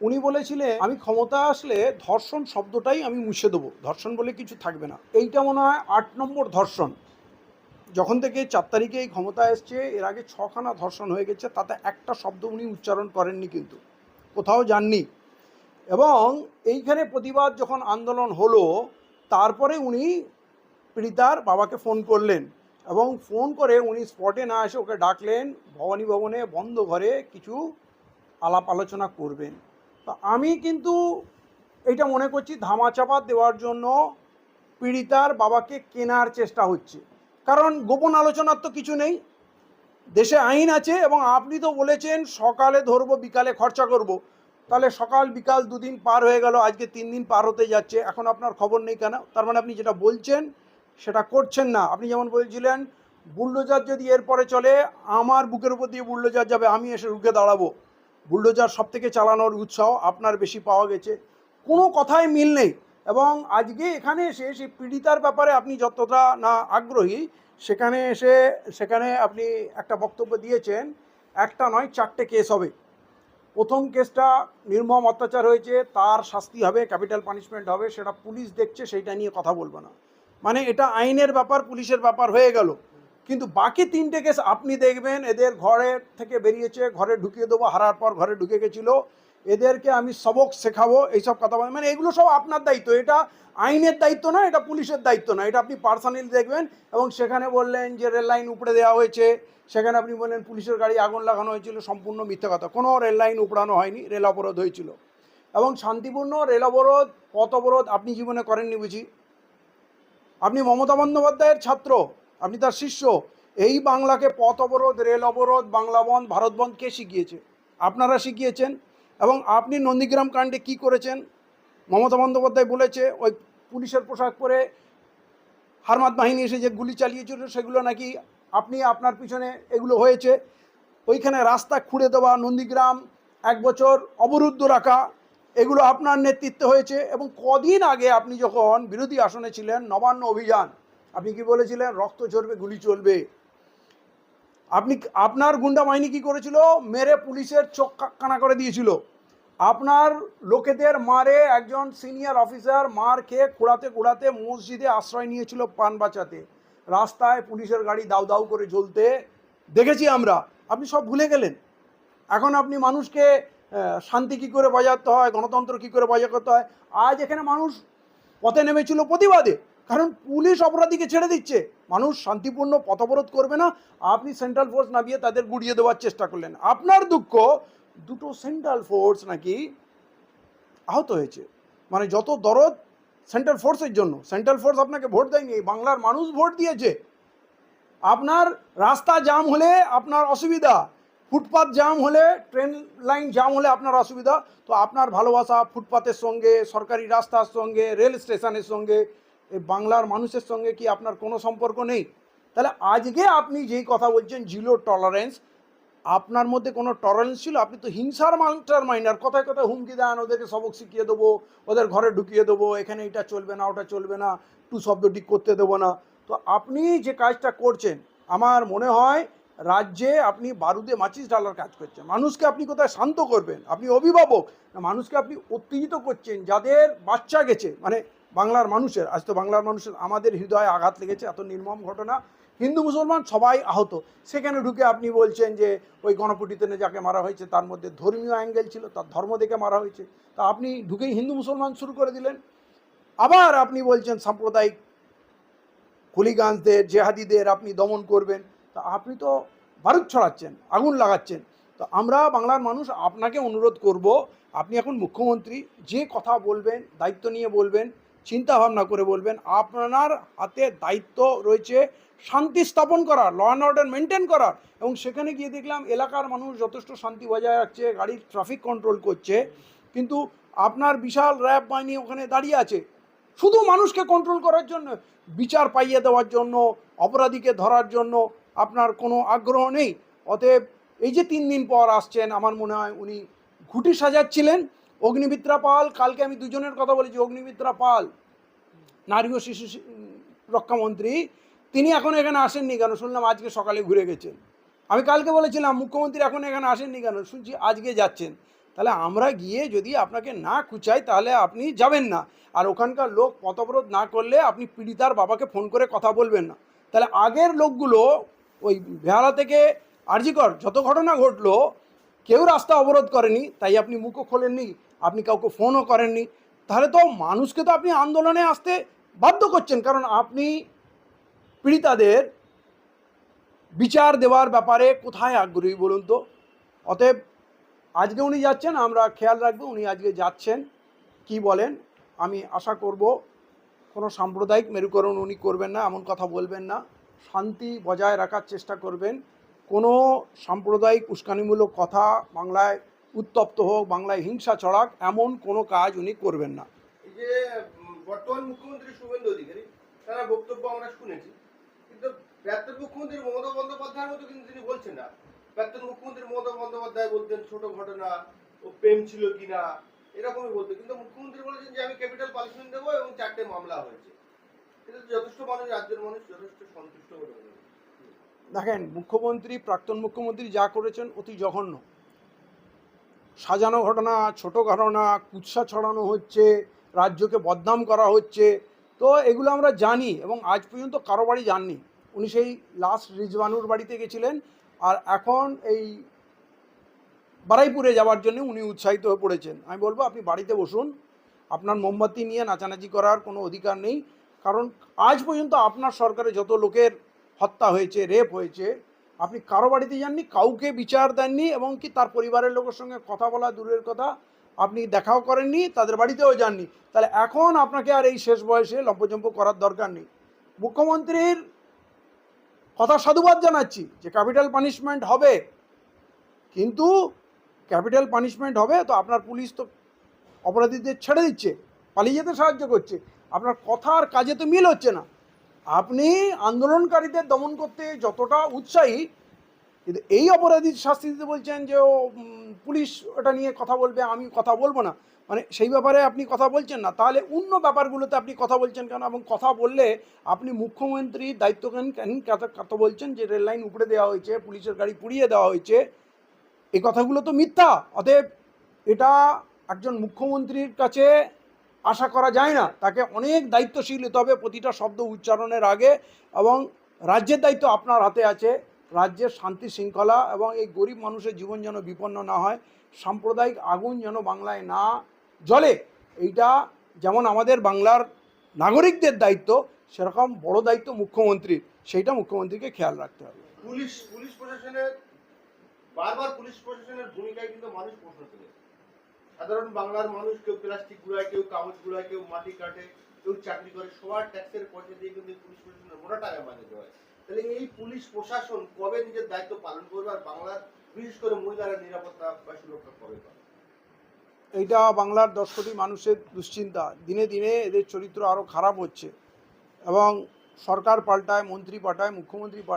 উনি বলেছিলেন আমি ক্ষমতা আসলে ধর্ষণ শব্দটাই আমি মুছে দেবো, ধর্ষণ বলে কিছু থাকবে না। এইটা মনে হয় 8 নম্বর ধর্ষণ। যখন থেকে 4 তারিখে এই ক্ষমতা এসছে এর আগে 6খানা ধর্ষণ হয়ে গেছে, তাতে একটা শব্দ উনি উচ্চারণ করেননি, কিন্তু কোথাও যাননি। এবং এইখানে প্রতিবাদ যখন আন্দোলন হলো, তারপরে উনি পীড়িতার বাবাকে ফোন করলেন এবং ফোন করে উনি স্পটে না এসে ওকে ডাকলেন ভবানী ভবনে বন্ধ ঘরে কিছু আলাপ আলোচনা করবেন। তো আমি কিন্তু এইটা মনে করছি ধামাচাপা দেওয়ার জন্য পীড়িতার বাবাকে কেনার চেষ্টা হচ্ছে। কারণ গোপন আলোচনার তো কিছু নেই, দেশে আইন আছে এবং আপনি তো বলেছেন সকালে ধরবো বিকালে খরচা করব। তাহলে সকাল বিকাল দুদিন পার হয়ে গেল, আজকে 3 দিন পার হতে যাচ্ছে, এখন আপনার খবর নেই কেন? তার মানে আপনি যেটা বলছেন সেটা করছেন না। আপনি যেমন বলছিলেন বুলডোজার যদি এরপরে চলে আমার বুকের উপর দিয়ে বুলডোজার যাবে, আমি এসে রুখে দাঁড়াবো। বুলডোজার সব থেকে চালানোর উৎসাহ আপনার বেশি পাওয়া গেছে, কোনো কথায় মিল নেই। এবং আজকে এখানে এসে সেই পীড়িতার ব্যাপারে আপনি যতটা না আগ্রহী, সেখানে আপনি একটা বক্তব্য দিয়েছেন একটা নয় 4টে কেস হবে। প্রথম কেসটা নির্মম অত্যাচার হয়েছে, তার শাস্তি হবে, ক্যাপিটাল পানিশমেন্ট হবে, সেটা পুলিশ দেখছে, সেইটা নিয়ে কথা বলবো না। মানে এটা আইনের ব্যাপার, পুলিশের ব্যাপার হয়ে গেল। কিন্তু বাকি 3টে কেস আপনি দেখবেন এদের ঘরের থেকে বেরিয়েছে, ঘরে ঢুকিয়ে দেবো, হারার পর ঘরে ঢুকে গেছিলো, এদেরকে আমি সবক শেখাবো, এইসব কথা বলে মানে এগুলো সব আপনার দায়িত্ব। এটা আইনের দায়িত্ব না, এটা পুলিশের দায়িত্ব না, এটা আপনি পার্সোনালি দেখবেন। এবং সেখানে বললেন যে রেল লাইন উপড়ে দেওয়া হয়েছে, সেখানে আপনি বললেন পুলিশের গাড়ি আগুন লাগানো হয়েছিল, সম্পূর্ণ মিথ্যা কথা। কোনো রেল লাইন উপড়ানো হয়নি, রেল অবরোধ হয়েছিল। এবং শান্তিপূর্ণ রেল অবরোধ, পথ অবরোধ আপনি জীবনে করেননি বুঝি? আপনি মমতা বন্দ্যোপাধ্যায়ের ছাত্র, আপনি তার শিষ্য। এই বাংলাকে পথ অবরোধ, রেল অবরোধ, বাংলা বন্ধ, ভারত বন্ধ কে শিখিয়েছে? আপনারা শিখিয়েছেন। এবং আপনি নন্দীগ্রাম কাণ্ডে কি করেছেন? মমতা বন্দ্যোপাধ্যায় বলেছে ওই পুলিশের পোশাক পরে হারমাত বাহিনী এসে যে গুলি চালিয়েছিল সেগুলো নাকি আপনি, আপনার পিছনে এগুলো হয়েছে। ওইখানে রাস্তা খুঁড়ে দেওয়া, নন্দীগ্রাম 1 বছর অবরুদ্ধ রাখা, এগুলো আপনার নেতৃত্বে হয়েছে। এবং কদিন আগে আপনি যখন বিরোধী আসনে ছিলেন, নবান্ন অভিযান, আপনি কি বলেছিলেন? রক্ত ঝরবে, গুলি চলবে। আপনি, আপনার গুন্ডা বাহিনী কি করেছিল? মেরে পুলিশের চোখ কানা করে দিয়েছিল। আপনার লোকেদের মারে একজন সিনিয়র অফিসার মার খেয়ে কুড়াতে কুড়াতে মসজিদে আশ্রয় নিয়েছিল প্রাণ বাঁচাতে। রাস্তায় পুলিশের গাড়ি দাউ দাউ করে জ্বলতে দেখেছি আমরা। আপনি সব ভুলে গেলেন। এখন আপনি মানুষকে শান্তি কী করে বজায় রাখতে হয়, গণতন্ত্র কী করে বজায় করতে হয়। আজ এখানে মানুষ পথে নেমেছিল প্রতিবাদে, কারণ পুলিশ অপরাধীকে ছেড়ে দিচ্ছে। মানুষ শান্তিপূর্ণ পথ অবরোধ করবে না, আপনি সেন্ট্রাল ফোর্স নামিয়ে তাদের গুড়িয়ে দেওয়ার চেষ্টা করলেন। আপনার দুঃখ, দুটো সেন্ট্রাল ফোর্স নাকি আহত হয়েছে। মানে যত দরদ সেন্ট্রাল ফোর্সের জন্য। সেন্ট্রাল ফোর্স আপনাকে ভোট দেয়নি, বাংলার মানুষ ভোট দিয়েছে। আপনার রাস্তা জাম হলে আপনার অসুবিধা, ফুটপাথ জাম হলে, ট্রেন লাইন জাম হলে আপনার অসুবিধা। তো আপনার ভালোবাসা ফুটপাথের সঙ্গে, সরকারি রাস্তার সঙ্গে, রেল স্টেশনের সঙ্গে, এই বাংলার মানুষের সঙ্গে কি আপনার কোনো সম্পর্ক নেই? তাহলে আজকে আপনি যেই কথা বলছেন জিরো টলারেন্স, আপনার মধ্যে কোনো টলারেন্স ছিল? আপনি তো হিংসার মাস্টার মাইন্ডার, কথায় কথায় হুমকি দেন ওদেরকে সবক শিখিয়ে দেবো, ওদের ঘরে ঢুকিয়ে দেবো, এখানে এটা চলবে না, ওটা চলবে না, টু শব্দটি করতে দেবো না। তো আপনি যে কাজটা করছেন, আমার মনে হয় রাজ্যে আপনি বারুদে মাচিস ঢালার কাজ করছেন। মানুষকে আপনি কোথায় শান্ত করবেন? আপনি অভিভাবক না, মানুষকে আপনি উত্তেজিত করছেন। যাদের বাচ্চা গেছে, মানে বাংলার মানুষের, আজ তো বাংলার মানুষের আমাদের হৃদয়ে আঘাত লেগেছে, এত নির্মম ঘটনা, হিন্দু মুসলমান সবাই আহত। সেখানে ঢুকে আপনি বলছেন যে ওই গণপিটুনিতে যাকে মারা হয়েছে তার মধ্যে ধর্মীয় অ্যাঙ্গেল ছিল, তার ধর্ম দেখে মারা হয়েছে। তা আপনি ঢুকেই হিন্দু মুসলমান শুরু করে দিলেন। আবার আপনি বলছেন সাম্প্রদায়িক হুলিগানদের, জেহাদিদের আপনি দমন করবেন। তা আপনি তো বারুদ ছড়াচ্ছেন, আগুন লাগাচ্ছেন। তো আমরা বাংলার মানুষ আপনাকে অনুরোধ করব, আপনি এখন মুখ্যমন্ত্রী, যে কথা বলবেন দায়িত্ব নিয়ে বলবেন, চিন্তা ভাবনা করে বলবেন। আপনার হাতে দায়িত্ব রয়েছে শান্তি স্থাপন করার, ল অ্যান্ড অর্ডার মেনটেন করার। এবং সেখানে গিয়ে দেখলাম এলাকার মানুষ যথেষ্ট শান্তি বজায় রাখছে, গাড়ির ট্রাফিক কন্ট্রোল করছে, কিন্তু আপনার বিশাল র্যাব বাহিনী ওখানে দাঁড়িয়ে আছে শুধু মানুষকে কন্ট্রোল করার জন্য, বিচার পাইয়ে দেওয়ার জন্য, অপরাধীকে ধরার জন্য আপনার কোনো আগ্রহ নেই। অতএব এই যে 3 দিন পর আসছেন, আমার মনে হয় উনি ঘুঁটি সাজাচ্ছিলেন। অগ্নিমিত্রা পাল, কালকে আমি দুজনের কথা বলেছি, অগ্নিমিত্রা পাল নারী ও শিশু রক্ষামন্ত্রী, তিনি এখন এখানে আসেননি কেন? শুনলাম আজকে সকালে ঘুরে গেছেন। আমি কালকে বলেছিলাম মুখ্যমন্ত্রী এখন এখানে আসেননি কেন? শুনছি আজকে যাচ্ছেন। তাহলে আমরা গিয়ে যদি আপনাকে না খুঁচাই তাহলে আপনি যাবেন না, আর ওখানকার লোক পথ অবরোধ না করলে আপনি পীড়িতার বাবাকে ফোন করে কথা বলবেন না। তাহলে আগের লোকগুলো ওই বেহালা থেকে আরজিকর যত ঘটনা ঘটলো কেউ রাস্তা অবরোধ করেনি, তাই আপনি মুখও খোলেননি, আপনি কাউকে ফোনও করেননি। তাহলে তো মানুষকে তো আপনি আন্দোলনে আসতে বাধ্য করছেন, কারণ আপনি পীড়িতাদের বিচার দেওয়ার ব্যাপারে কোথায় আগ্রহী বলুন তো। অতএব আজকে উনি যাচ্ছেন, আমরা খেয়াল রাখবো উনি আজকে যাচ্ছেন কি বলেন। আমি আশা করব কোনো সাম্প্রদায়িক মেরুকরণ উনি করবেন না, এমন কথা বলবেন না, শান্তি বজায় রাখার চেষ্টা করবেন। কোনো সাম্প্রদায়িক উস্কানিমূলক কথা, বাংলায় উত্তপ্ত হোক, বাংলায় হিংসা ছড়াক, এমন কোনো কাজ উনি করবেন না। এই যে বর্তমান মুখ্যমন্ত্রী শুভেন্দু অধিকারী, তারা বক্তব্য আমরা শুনেছি, কিন্তু প্রাক্তন মুখ্যমন্ত্রী মমতা বন্দ্যোপাধ্যায়ের মতো কিন্তু তিনি বলছেন না। প্রাক্তন মুখ্যমন্ত্রী মমতা বন্দ্যোপাধ্যায় বলতেন ছোট ঘটনা, ও প্রেম ছিল কিনা এরকমই বলতো, কিন্তু মুখ্যমন্ত্রী বলেছেন যে আমি ক্যাপিটাল পানিশমেন্ট দেবো এবং 4টে মামলা হয়েছে। কিন্তু যথেষ্ট মানুষ, রাজ্যের মানুষ যথেষ্ট সন্তুষ্ট বলে মনে হয়। দেখেন, মুখ্যমন্ত্রী, প্রাক্তন মুখ্যমন্ত্রী যা করেছেন অতি জঘন্য। সাজানো ঘটনা, ছোট ঘটনা, কুৎসা ছড়ানো হচ্ছে, রাজ্যকে বদনাম করা হচ্ছে, তো এগুলো আমরা জানি এবং আজ পর্যন্ত কারো বাড়ি যাননি। উনি সেই লাস্ট রিজওয়ানুর বাড়িতে গেছিলেন, আর এখন এই বারুইপুরে যাওয়ার জন্য উনি উৎসাহিত হয়ে পড়েছেন। আমি বলবো আপনি বাড়িতে বসুন, আপনার মোমবাতি নিয়ে নাচানাচি করার কোনো অধিকার নেই, কারণ আজ পর্যন্ত আপনার সরকারে যত লোকের হত্যা হয়েছে, রেপ হয়েছে, আপনি কারো বাড়িতে যাননি, কাউকে বিচার দেননি, এবং কি তার পরিবারের লোকের সঙ্গে কথা বলা দূরের কথা, আপনি দেখাও করেননি, তাদের বাড়িতেও যাননি। তাহলে এখন আপনাকে আর এই শেষ বয়সে লম্পজম্প করার দরকার নেই। মুখ্যমন্ত্রীর কথা সাধুবাদ জানাচ্ছি যে ক্যাপিটাল পানিশমেন্ট হবে, কিন্তু ক্যাপিটাল পানিশমেন্ট হবে তো আপনার পুলিশ তো অপরাধীদের ছেড়ে দিচ্ছে, পালিয়ে যেতে সাহায্য করছে, আপনার কথা আর কাজে তো মিল হচ্ছে না। আপনি আন্দোলনকারীদের দমন করতে যতটা উৎসাহী, কিন্তু এই অপরাধীর শাস্তি দিতে বলছেন যে ও পুলিশ ওটা নিয়ে কথা বলবে, আমি কথা বলবো না, মানে সেই ব্যাপারে আপনি কথা বলছেন না। তাহলে অন্য ব্যাপারগুলোতে আপনি কথা বলছেন কেন? এবং কথা বললে আপনি মুখ্যমন্ত্রী দায়িত্বজ্ঞান কথা বলছেন যে রেল লাইন উপড়ে দেওয়া হয়েছে, পুলিশের গাড়ি পুড়িয়ে দেওয়া হয়েছে, এই কথাগুলো তো মিথ্যা। অতএব এটা একজন মুখ্যমন্ত্রীর কাছে আশা করা যায় না, তাকে অনেক দায়িত্বশীল হতে হবে প্রতিটা শব্দ উচ্চারণের আগে। এবং রাজ্যের দায়িত্ব আপনার হাতে আছে, রাজ্যের শান্তি শৃঙ্খলা এবং এই গরিব মানুষের জীবন যেন বিপন্ন না হয়, সাম্প্রদায়িক আগুন যেন বাংলায় না জ্বলে, এইটা যেমন আমাদের বাংলার নাগরিকদের দায়িত্ব, সেরকম বড় দায়িত্ব মুখ্যমন্ত্রীর, সেইটা মুখ্যমন্ত্রীকে খেয়াল রাখতে হবে। পুলিশ পুলিশ প্রশাসনের বারবার পুলিশ প্রশাসনের ভূমিকায় কিন্তু মানুষ প্রশ্ন তুলেছে। সাধারণ বাংলার মানুষ, কেউ প্লাস্টিক গুড়ায়, কেউ কাগজ গুড়ায়, কেউ মাটি কাটে, কেউ চাকরি করে, সবার ট্যাক্সের পয়সা দিয়ে কিন্তু পুলিশ প্রশাসনের মোটা টাকা বাজেট হয়। তাহলে এই পুলিশ প্রশাসন কবে নিজের দায়িত্ব পালন করবে, আর বাংলার বিশেষ করে মহিলারা নিরাপত্তা বা সুরক্ষা কবে পাবে? এইটা বাংলার 10 কোটি মানুষের দুশ্চিন্তা। দিনে দিনে এদের চরিত্র আরও খারাপ হচ্ছে এবং সরকার পাল্টায়, মন্ত্রী পাল্টায়, মুখ্যমন্ত্রী পাল্টায়।